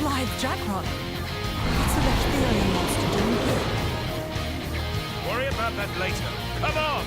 live Jackrod. What's the Lephtirian monster doing here? Worry about that later. Come on!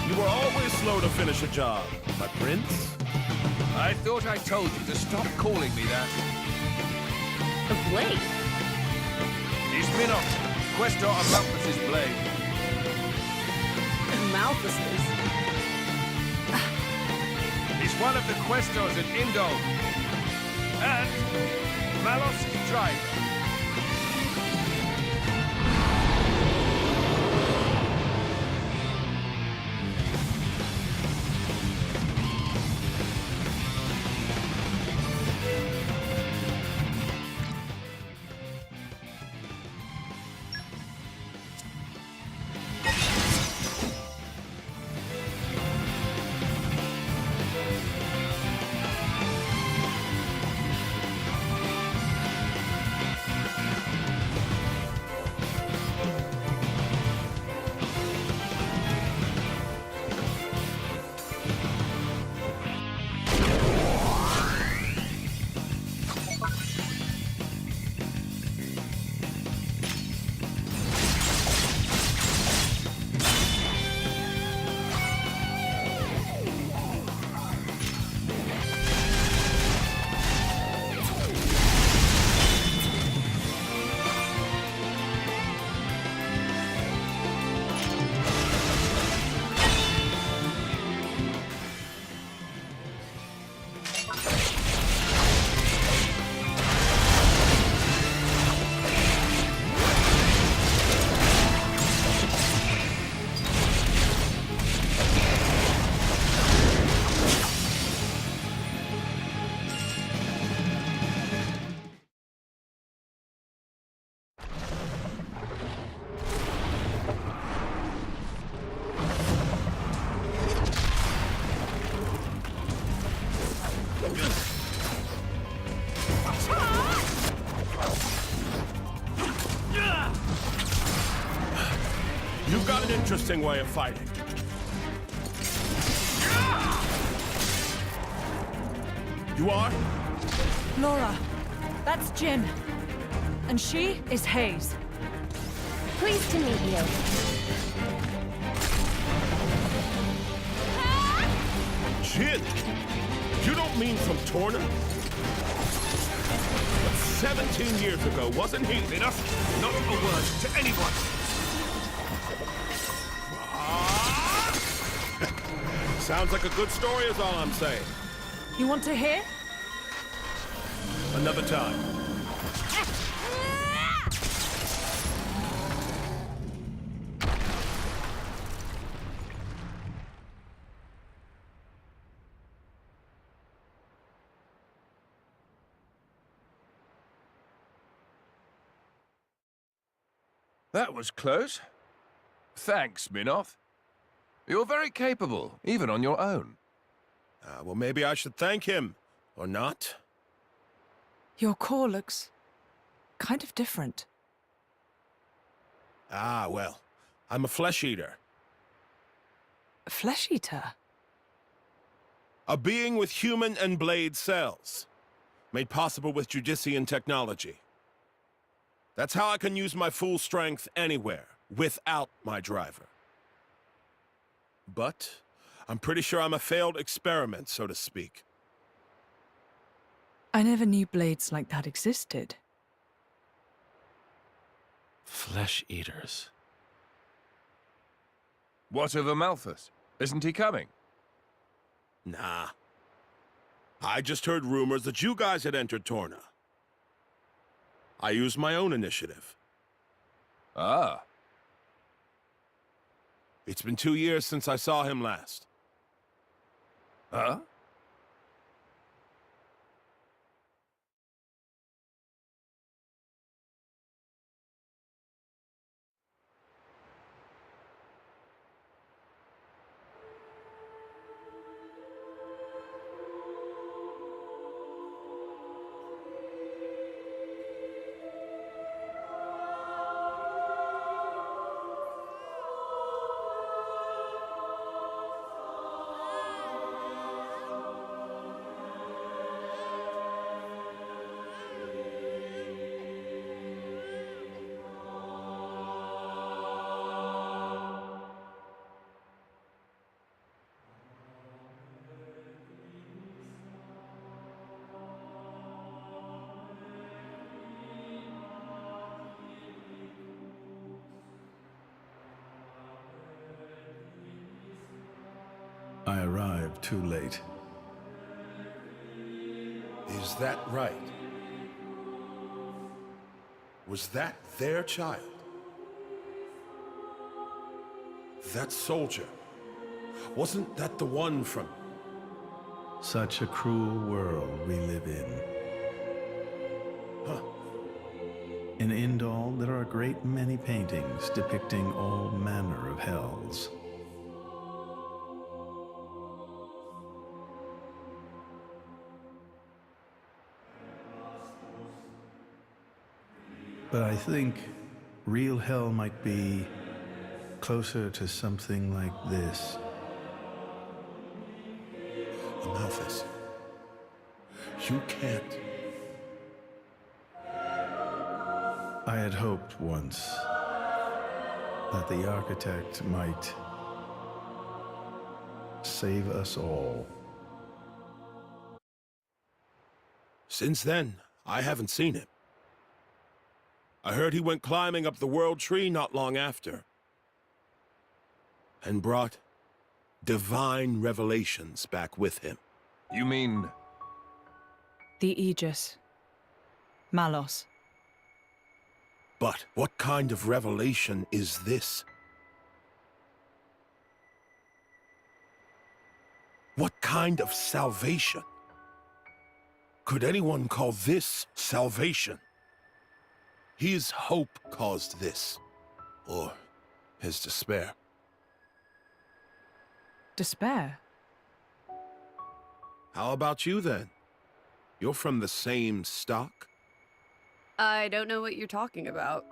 You were always slow to finish a job, my prince. I thought I told you to stop calling me that. Of late? He's Minnow, Questor of Malthus's blade. Malthus's? He's one of the Questors at Indo. And Malos Driver. You've got an interesting way of fighting. You are? Laura, that's Jin. And she is Hayes. Pleased to meet you. Jin? You don't mean from Torna? But 17 years ago, wasn't he? Enough! Not a word to anyone! Sounds like a good story is all I'm saying. You want to hear? Another time. That was close. Thanks, Minoth. You're very capable, even on your own. Well, maybe I should thank him, or not? Your core looks kind of different. Ah, well, I'm a flesh eater. A flesh eater? A being with human and blade cells, made possible with Judician technology. That's how I can use my full strength anywhere, without my driver. But I'm pretty sure I'm a failed experiment, so to speak. I never knew blades like that existed. Flesh eaters. What of Amalthus? Isn't he coming? Nah. I just heard rumors that you guys had entered Torna. I used my own initiative. Ah. It's been 2 years since I saw him last. Huh? I arrived too late. Is that right? Was that their child? That soldier? Wasn't that the one from... Such a cruel world we live in. Huh. In Indal, there are a great many paintings depicting all manner of hells. But I think real hell might be closer to something like this. Amalthus. You can't... I had hoped once that the architect might save us all. Since then, I haven't seen him. I heard he went climbing up the World Tree not long after. And brought divine revelations back with him. You mean... The Aegis. Malos. But what kind of revelation is this? What kind of salvation? Could anyone call this salvation? His hope caused this. Or his despair. Despair? How about you, then? You're from the same stock? I don't know what you're talking about.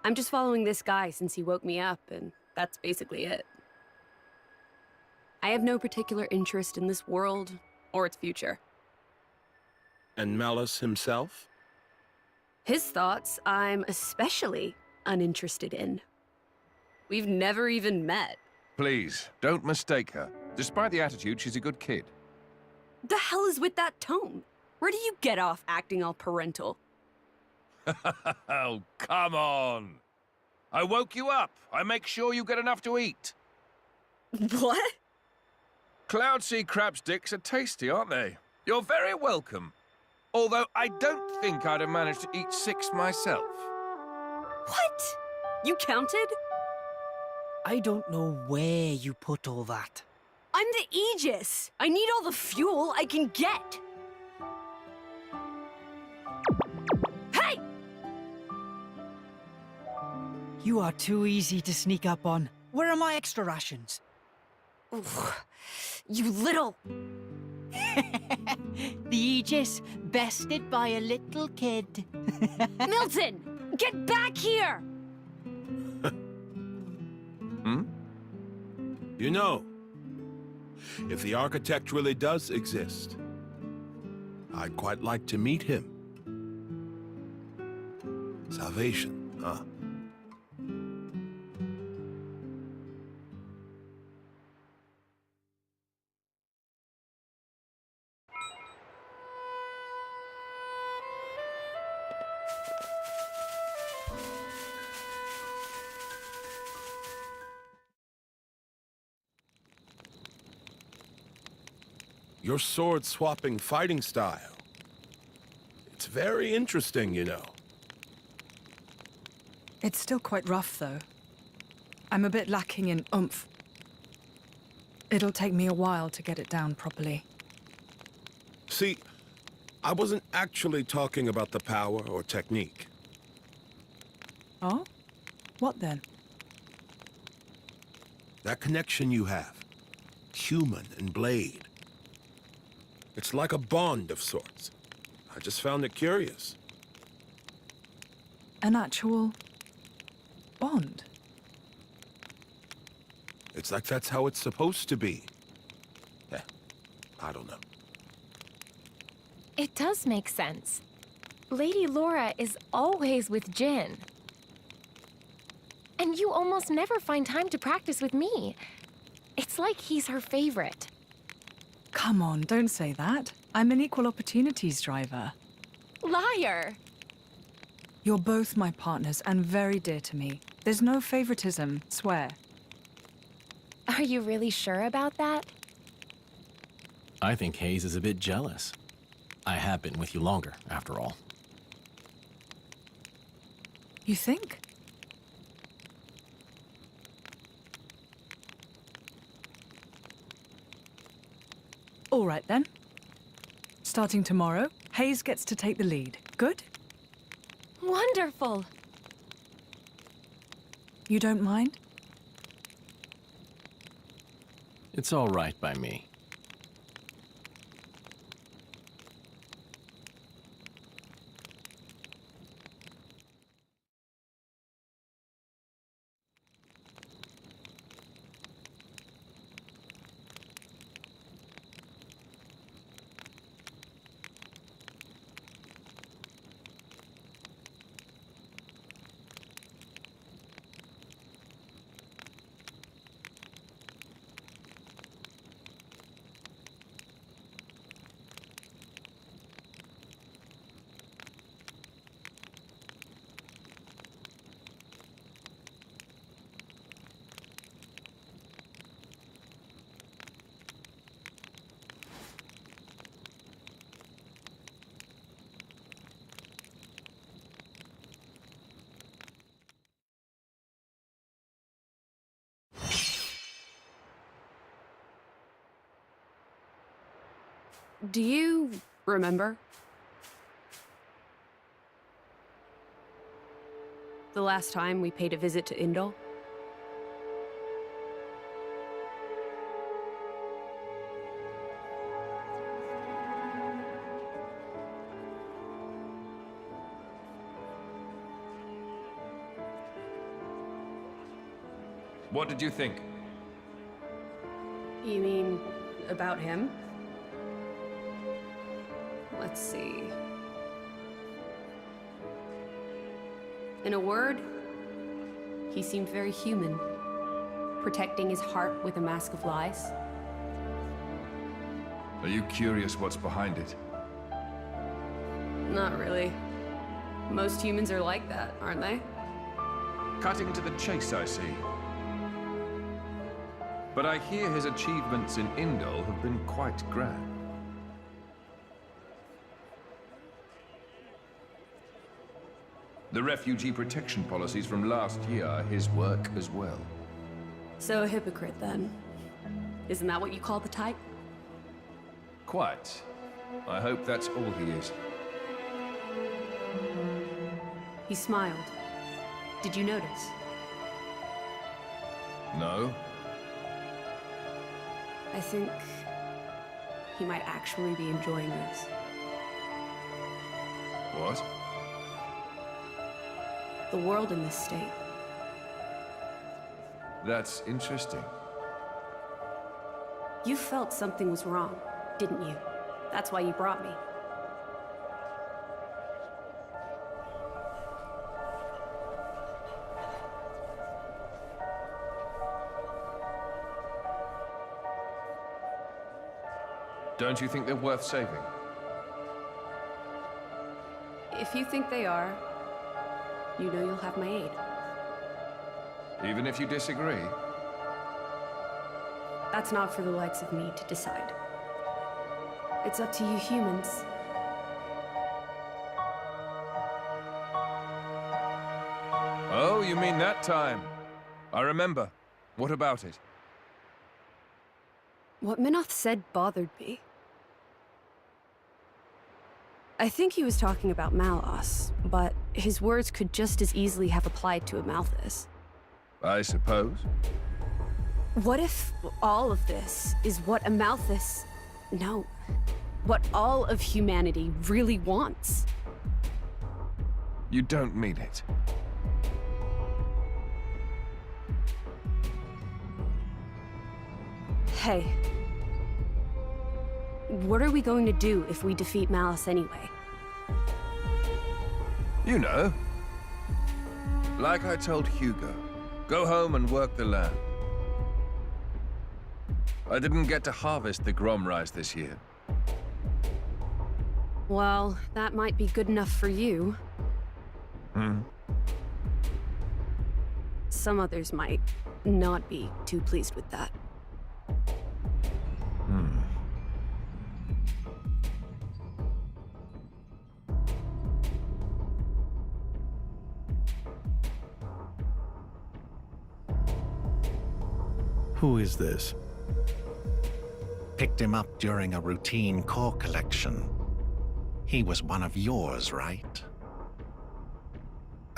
I'm just following this guy since he woke me up, and that's basically it. I have no particular interest in this world or its future. And Malus himself? His thoughts, I'm especially uninterested in. We've never even met. Please, don't mistake her. Despite the attitude, she's a good kid. The hell is with that tone? Where do you get off acting all parental? Oh, come on. I woke you up. I make sure you get enough to eat. What? Cloud sea crab sticks are tasty, aren't they? You're very welcome. Although I don't think I'd have managed to eat 6 myself. What? You counted? I don't know where you put all that. I'm the Aegis. I need all the fuel I can get. Hey! You are too easy to sneak up on. Where are my extra rations? Oof, you little... The Aegis, bested by a little kid. Milton! Get back here! Hmm? You know, if the architect really does exist, I'd quite like to meet him. Salvation, huh? Your sword-swapping fighting style. It's very interesting, you know. It's still quite rough, though. I'm a bit lacking in oomph. It'll take me a while to get it down properly. See, I wasn't actually talking about the power or technique. Oh? What then? That connection you have. Human and blade. It's like a bond of sorts. I just found it curious. An actual... bond? It's like that's how it's supposed to be. I don't know. It does make sense. Lady Laura is always with Jin. And you almost never find time to practice with me. It's like he's her favorite. Come on, don't say that. I'm an equal opportunities driver. Liar! You're both my partners and very dear to me. There's no favoritism, swear. Are you really sure about that? I think Hayes is a bit jealous. I have been with you longer, after all. You think? All right then. Starting tomorrow, Hayes gets to take the lead. Good? Wonderful! You don't mind? It's all right by me. Do you remember? The last time we paid a visit to Indol? What did you think? You mean about him? Let's see. In a word, he seemed very human, protecting his heart with a mask of lies. Are you curious what's behind it? Not really. Most humans are like that, aren't they? Cutting to the chase, I see. But I hear his achievements in Indol have been quite grand. The refugee protection policies from last year are his work as well. So a hypocrite, then. Isn't that what you call the type? Quite. I hope that's all he is. He smiled. Did you notice? No? I think he might actually be enjoying this. What? The world in this state. That's interesting. You felt something was wrong, didn't you? That's why you brought me. Don't you think they're worth saving? If you think they are, you know you'll have my aid. Even if you disagree? That's not for the likes of me to decide. It's up to you humans. Oh, you mean that time? I remember. What about it? What Minoth said bothered me. I think he was talking about Malos, but his words could just as easily have applied to Amalthus. I suppose. What if all of this is what Amalthus... No. What all of humanity really wants? You don't mean it. Hey. What are we going to do if we defeat Malice anyway? You know. Like I told Hugo, go home and work the land. I didn't get to harvest the Grom rice this year. Well, that might be good enough for you. Some others might not be too pleased with that. Who is this? Picked him up during a routine core collection. He was one of yours, right?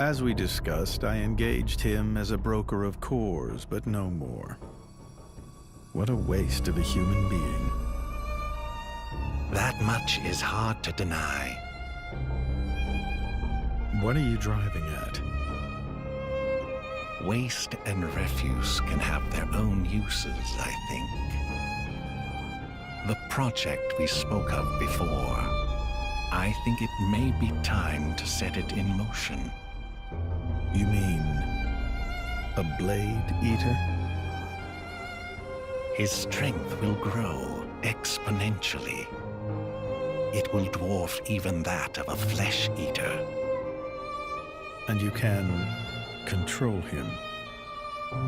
As we discussed, I engaged him as a broker of cores, but no more. What a waste of a human being. That much is hard to deny. What are you driving at? Waste and refuse can have their own uses, I think. The project we spoke of before, I think it may be time to set it in motion. You mean a blade eater? His strength will grow exponentially. It will dwarf even that of a flesh eater. And you can control him.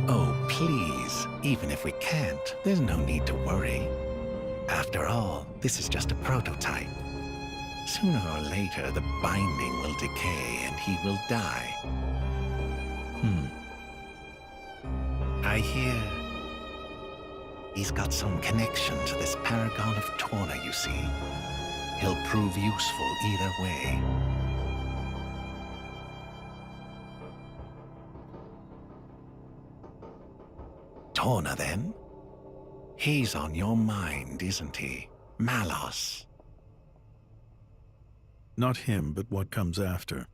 Oh, please, even if we can't, there's no need to worry. After all, this is just a prototype. Sooner or later, the binding will decay and he will die. I hear he's got some connection to this paragon of Torna, you see. He'll prove useful either way. Torna, then? He's on your mind, isn't he? Malos. Not him, but what comes after.